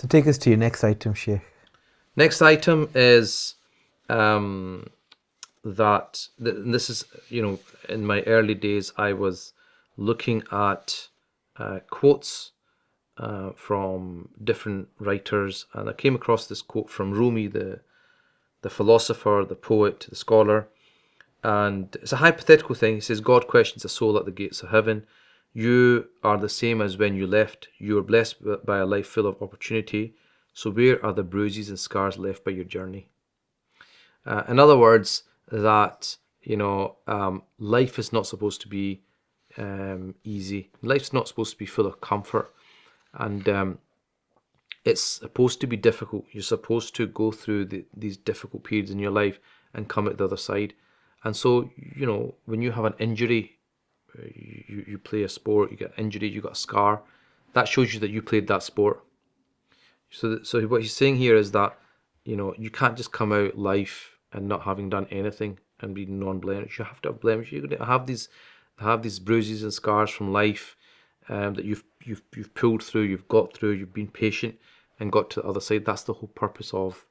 So take us to your next item, Shaykh. Next item is this is, in my early days, I was looking at quotes from different writers, and I came across this quote from Rumi, the philosopher, the poet, the scholar, and it's a hypothetical thing. He says, God questions a soul at the gates of heaven. You are the same as when you left. You are blessed by a life full of opportunity. So where are the bruises and scars left by your journey? In other words, that life is not supposed to be easy. Life's not supposed to be full of comfort, and it's supposed to be difficult. You're supposed to go through these difficult periods in your life and come out the other side. And so, when you have an injury, you play a sport, you get injured, you got a scar, that shows you that you played that sport. So what he's saying here is that, you can't just come out life and not having done anything and be non-blemished. You have to have blemish. You're going to have these bruises and scars from life that you've pulled through, you've got through, you've been patient and got to the other side. That's the whole purpose of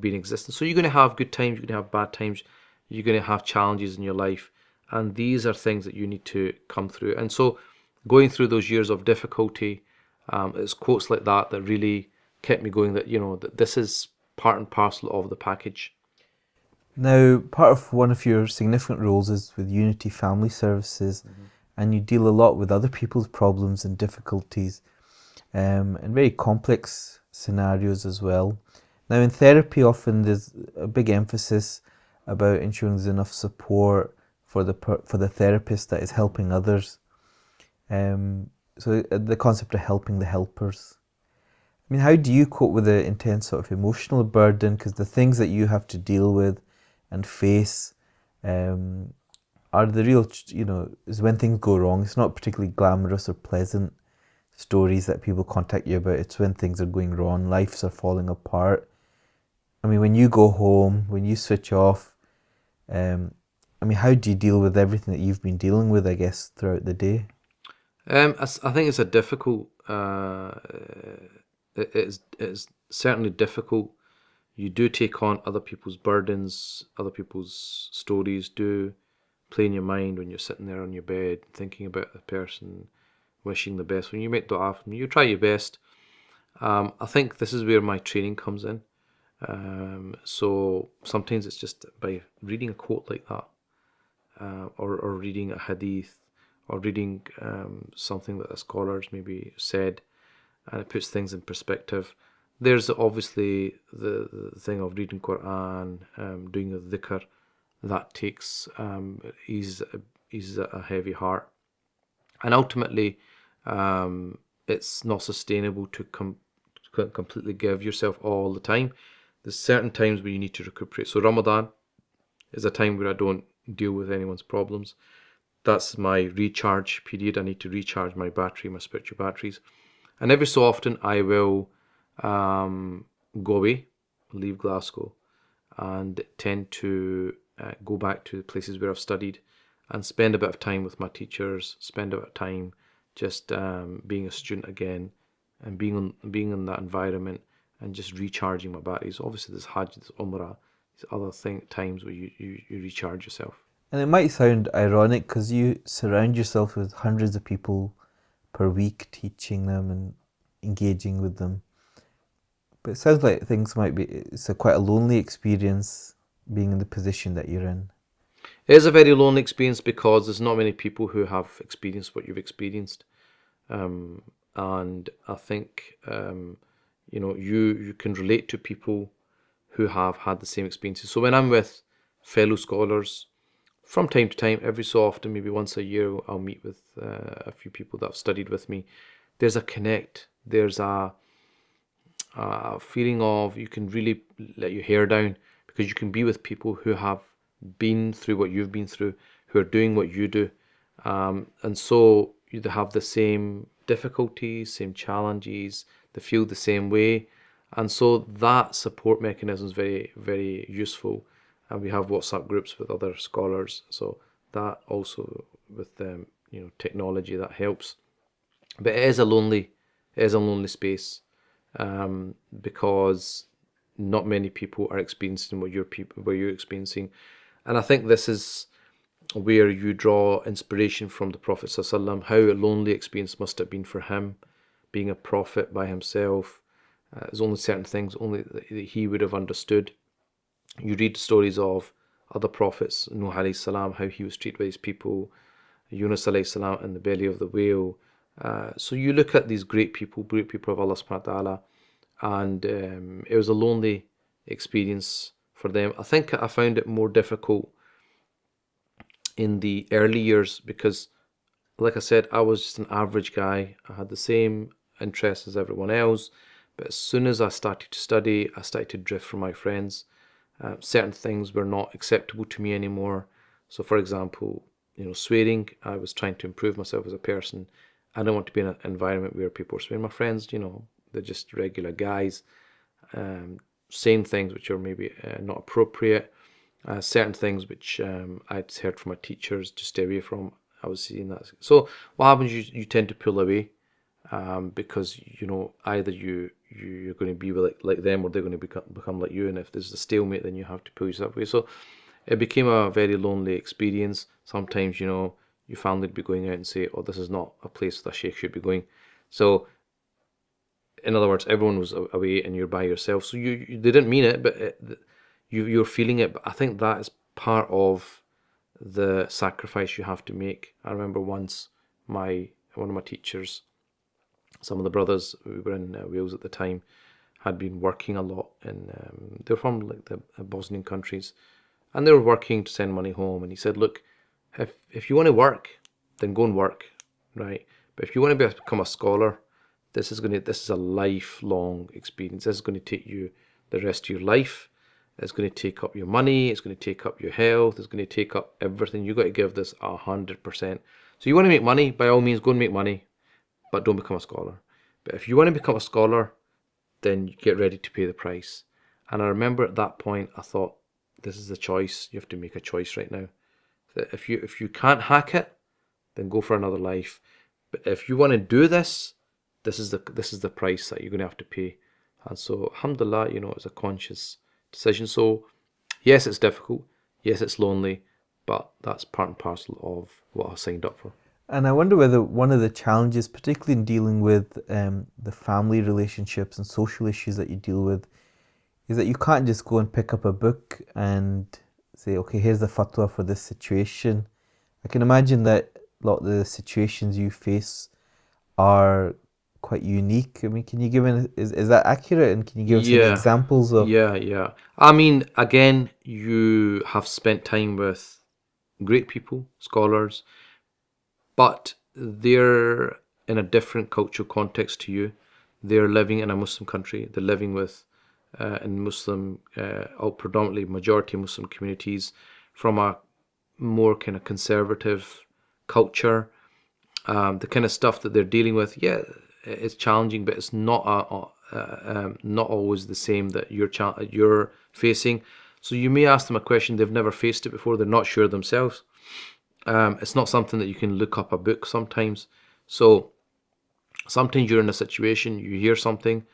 being existent. So you're going to have good times, you're going to have bad times, you're going to have challenges in your life, and these are things that you need to come through. And so going through those years of difficulty, it's quotes like that really kept me going, that that this is part and parcel of the package. Now, part of one of your significant roles is with Unity Family Services, and you deal a lot with other people's problems and difficulties, and very complex scenarios as well. Now, in therapy, often there's a big emphasis about ensuring there's enough support for the therapist that is helping others. So the concept of helping the helpers. I mean, how do you cope with the intense sort of emotional burden? Because the things that you have to deal with and face are the real, is when things go wrong. It's not particularly glamorous or pleasant stories that people contact you about. It's when things are going wrong, lives are falling apart. I mean, when you go home, when you switch off, how do you deal with everything that you've been dealing with, I guess, throughout the day? I think it's a difficult, it's certainly difficult. You do take on other people's burdens, other people's stories do play in your mind when you're sitting there on your bed thinking about the person, wishing the best. When you make dua for them, you try your best. I think this is where my training comes in. So sometimes it's just by reading a quote like that, or reading a hadith, or reading something that the scholars maybe said, and it puts things in perspective. There's obviously the thing of reading Quran, doing the dhikr, that takes eases a heavy heart, and ultimately it's not sustainable to completely give yourself all the time. There's certain times where you need to recuperate. So Ramadan is a time where I don't deal with anyone's problems. That's my recharge period. I need to recharge my battery, my spiritual batteries. And every so often I will go away, leave Glasgow, and tend to go back to the places where I've studied and spend a bit of time with my teachers, spend a bit of time just being a student again, and being in that environment and just recharging my batteries. Obviously there's Hajj, there's Umrah, these other times where you recharge yourself. And it might sound ironic because you surround yourself with hundreds of people per week, teaching them and engaging with them. But it sounds like it's quite a lonely experience being in the position that you're in. It is a very lonely experience because there's not many people who have experienced what you've experienced. And I think, you can relate to people who have had the same experiences. So when I'm with fellow scholars, from time to time, every so often, maybe once a year, I'll meet with a few people that have studied with me. There's a connect. There's a feeling of you can really let your hair down because you can be with people who have been through what you've been through, who are doing what you do. And so you have the same difficulties, same challenges, they feel the same way. And so that support mechanism is very, very useful. And we have WhatsApp groups with other scholars. So that also with technology that helps. But it is a lonely space. because not many people are experiencing what you're experiencing. And I think this is where you draw inspiration from the Prophet ﷺ, how a lonely experience must have been for him, being a prophet by himself. There's only certain things only that he would have understood. You read stories of other prophets, Nuh alayhi salam, how he was treated by his people, Yunus alayhi salam in the belly of the whale. So you look at these great people of Allah subhanahu wa ta'ala, and it was a lonely experience for them. I think I found it more difficult in the early years because, like I said, I was just an average guy. I had the same interests as everyone else, but as soon as I started to study, I started to drift from my friends. Certain things were not acceptable to me anymore. So, for example, swearing. I was trying to improve myself as a person. I don't want to be in an environment where people are swearing. My friends, they're just regular guys, saying things which are maybe not appropriate. Certain things which I'd heard from my teachers to stay away from. I was seeing that. So what happens? You tend to pull away because either you're going to be like them or they're going to become like you. And if there's a stalemate, then you have to pull yourself away. So it became a very lonely experience. Sometimes your family would be going out and say, "Oh, this is not a place that a sheikh should be going." So in other words, everyone was away and you're by yourself. So they didn't mean it, but you're feeling it. But I think that is part of the sacrifice you have to make. I remember once one of my teachers, some of the brothers, we were in Wales at the time, had been working a lot, and they're from like the Bosnian countries, and they were working to send money home. And he said, "Look, if you want to work, then go and work, right? But if you want to become a scholar, this is a lifelong experience. This is going to take you the rest of your life. It's going to take up your money. It's going to take up your health. It's going to take up everything. You've got to give this 100%. So you want to make money, by all means, go and make money, but don't become a scholar. But if you want to become a scholar, then you get ready to pay the price." And I remember at that point, I thought, this is the choice. You have to make a choice right now. That if you can't hack it, then go for another life. But if you want to do this, this is the price that you're going to have to pay. And so, alhamdulillah, it's a conscious decision. So, yes, it's difficult. Yes, it's lonely. But that's part and parcel of what I signed up for. And I wonder whether one of the challenges, particularly in dealing with the family relationships and social issues that you deal with, is that you can't just go and pick up a book and say, okay, here's the fatwa for this situation. I can imagine that a lot of the situations you face are quite unique. I mean, can you give is that accurate? And can you give us any Yeah, examples of? yeah. I mean, again, you have spent time with great people, scholars, but they're in a different cultural context to you. They're living in a Muslim country. They're living with in Muslim, predominantly majority Muslim communities from a more kind of conservative culture. The kind of stuff that they're dealing with, yeah, it's challenging, but it's not always the same that you're facing. So you may ask them a question, they've never faced it before, they're not sure themselves. It's not something that you can look up a book sometimes. So sometimes you're in a situation, you hear something,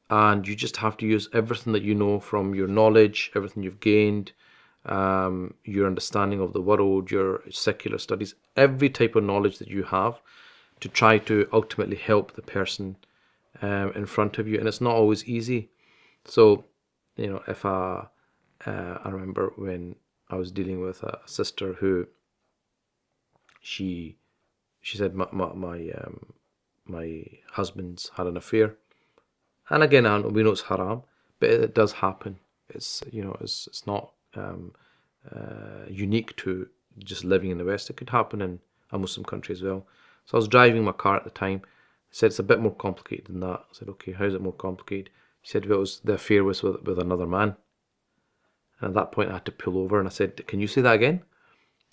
and you just have to use everything that you know from your knowledge, everything you've gained, your understanding of the world, your secular studies, every type of knowledge that you have to try to ultimately help the person in front of you. And it's not always easy. So, if I remember when I was dealing with a sister who she said my husband's had an affair, and again we know it's haram, but it does happen. It's not unique to just living in the West. It could happen in a Muslim country as well. So I was driving my car at the time. I said it's a bit more complicated than that. I said, okay, how is it more complicated? She said, well, the affair was with another man. And at that point, I had to pull over, and I said, can you say that again?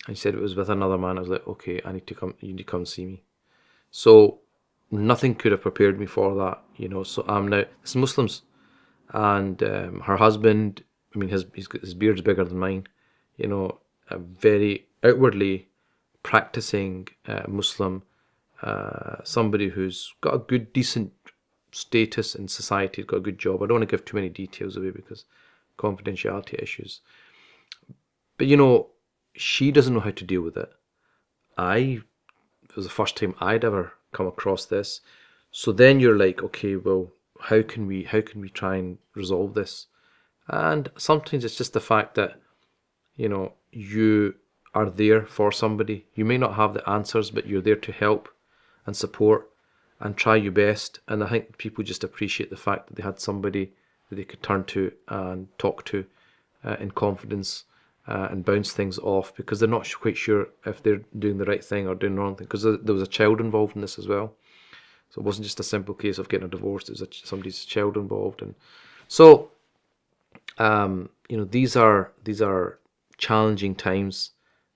And she said it was with another man. I was like, okay, you need to come see me. So nothing could have prepared me for that, So I'm now, it's Muslims, and her husband, I mean, his beard's bigger than mine, a very outwardly practicing Muslim, somebody who's got a good, decent status in society, has got a good job. I don't want to give too many details away because confidentiality issues. But she doesn't know how to deal with it. It was the first time I'd ever come across this. So then you're like, okay, well, how can we try and resolve this? And sometimes it's just the fact that, you are there for somebody. You may not have the answers, but you're there to help and support and try your best. And I think people just appreciate the fact that they had somebody that they could turn to and talk to in confidence and bounce things off, because they're not quite sure if they're doing the right thing or doing the wrong thing, because there was a child involved in this as well. So it wasn't just a simple case of getting a divorce. There was somebody's child involved. And so, these are challenging times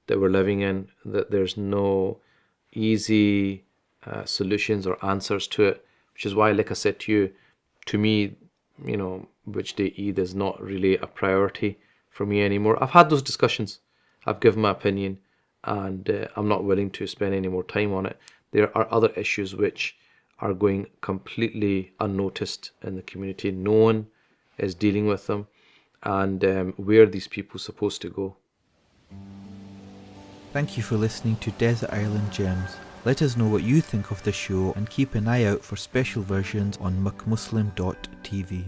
that we're living in, that there's no easy solutions or answers to it, which is why, like I said to me, which day Eid is not really a priority for me anymore. I've had those discussions. I've given my opinion, and I'm not willing to spend any more time on it. There are other issues which are going completely unnoticed in the community. No one is dealing with them, and where are these people supposed to go? Thank you for listening to Desert Island Gems. Let us know what you think of the show and keep an eye out for special versions on McMuslim.tv.